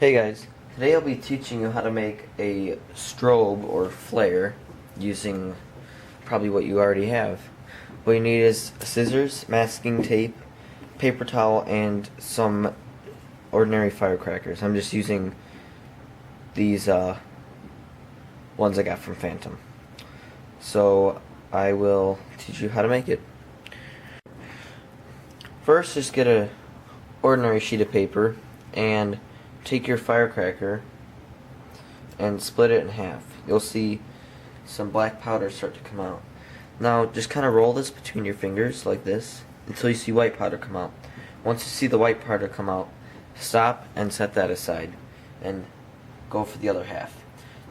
Hey guys, today I'll be teaching you how to make a strobe or flare using probably what you already have. What you need is scissors, masking tape, paper towel, and some ordinary firecrackers. I'm just using these ones I got from Phantom. So I will teach you how to make it. First, just get a ordinary sheet of paper and take your firecracker and split it in half. You'll see some black powder start to come out. Now just kind of roll this between your fingers like this until you see white powder come out. Once you see the white powder come out, stop and set that aside and go for the other half.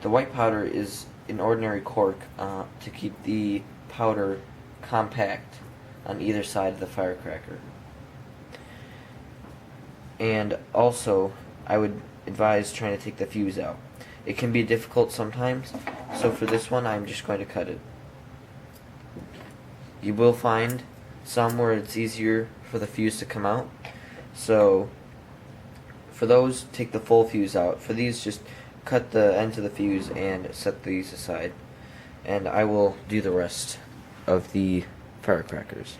The white powder is an ordinary cork to keep the powder compact on either side of the firecracker. And also, I would advise trying to take the fuse out. It can be difficult sometimes, so for this one I'm just going to cut it. You will find some where it's easier for the fuse to come out, so for those, take the full fuse out. For these, just cut the ends of the fuse and set these aside. And I will do the rest of the firecrackers.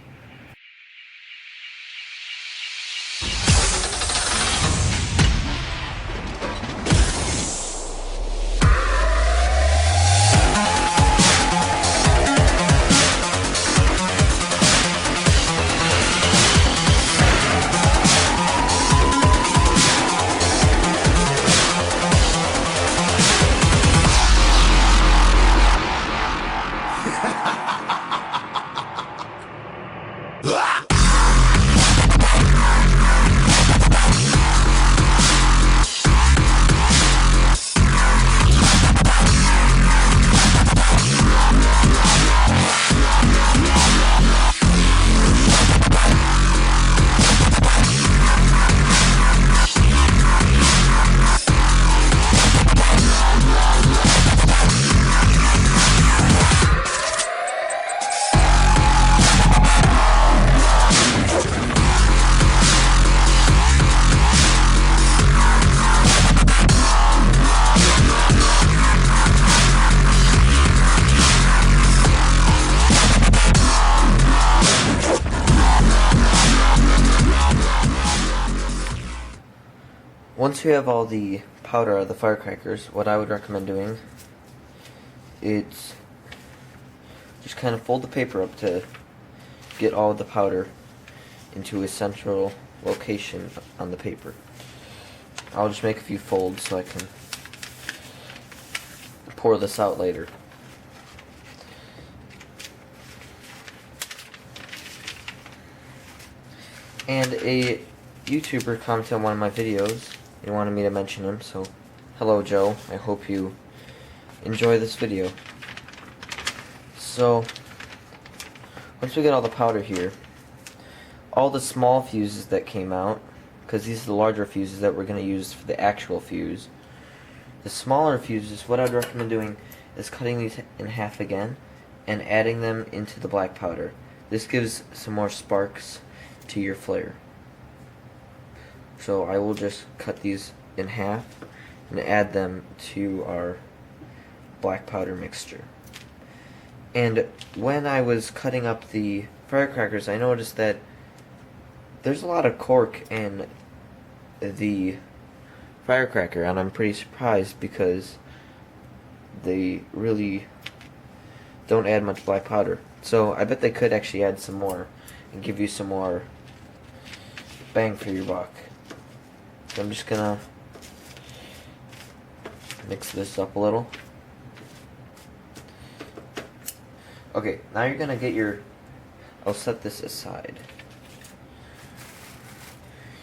Once you have all the powder out of the firecrackers, what I would recommend doing is just kind of fold the paper up to get all of the powder into a central location on the paper. I'll just make a few folds so I can pour this out later. And a YouTuber commented on one of my videos. He wanted me to mention him, so hello Joe, I hope you enjoy this video. So, once we get all the powder here, all the small fuses that came out, because these are the larger fuses that we're going to use for the actual fuse, the smaller fuses, what I'd recommend doing is cutting these in half again and adding them into the black powder. This gives some more sparks to your flare. So I will just cut these in half and add them to our black powder mixture. And when I was cutting up the firecrackers, I noticed that there's a lot of cork in the firecracker, and I'm pretty surprised because they really don't add much black powder. So I bet they could actually add some more and give you some more bang for your buck. So I'm just gonna mix this up a little. Okay, now you're gonna get your, I'll set this aside.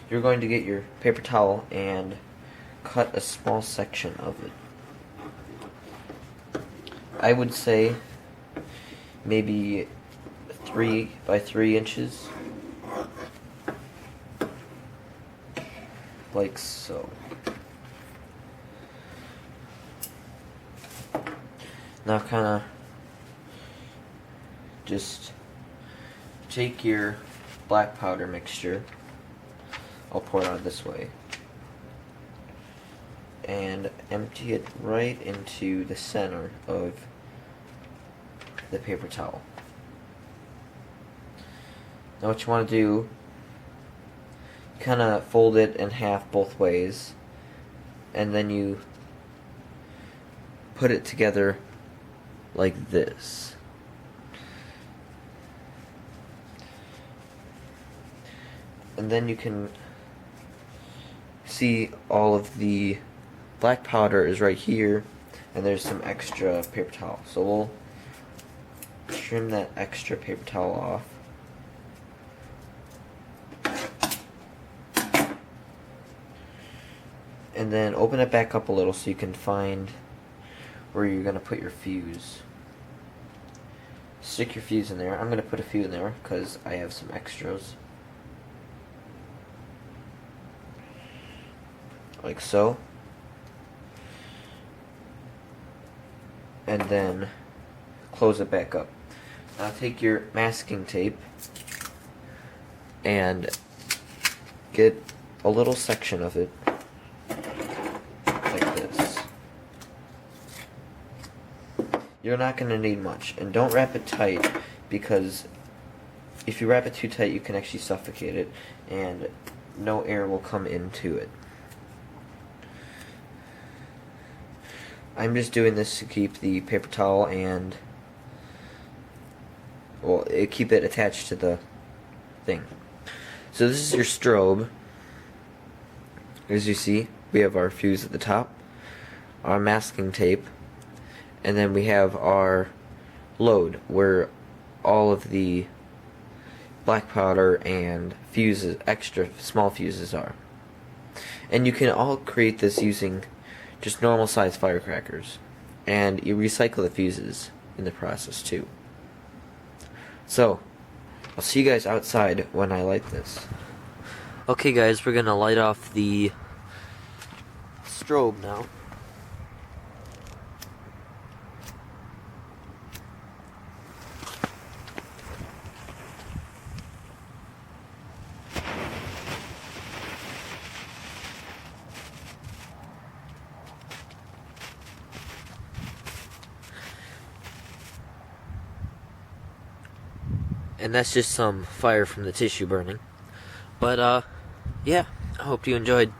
You're going to get your paper towel and cut a small section of it. I would say maybe 3 by 3 inches. Like so. Now kind of just take your black powder mixture. I'll pour it out this way. and empty it right into the center of the paper towel. Now what you want to do, kind of fold it in half both ways, and then you put it together like this. And then you can see all of the black powder is right here, and there's some extra paper towel. So we'll trim that extra paper towel off. And then open it back up a little so you can find where you're going to put your fuse. Stick your fuse in there. I'm going to put a few in there because I have some extras. Like so. And then close it back up. Now take your masking tape and get a little section of it like this. You're not going to need much, and don't wrap it tight, because if you wrap it too tight you can actually suffocate it and no air will come into it. I'm just doing this to keep the paper towel and keep it attached to the thing. So this is your strobe. As you see, we have our fuse at the top, our masking tape, and then we have our load where all of the black powder and fuses, extra small fuses are. And you can all create this using just normal size firecrackers, and you recycle the fuses in the process too. So I'll see you guys outside when I light this. Okay guys, we're gonna light off the strobe now. And that's just some fire from the tissue burning. But, yeah, I hope you enjoyed.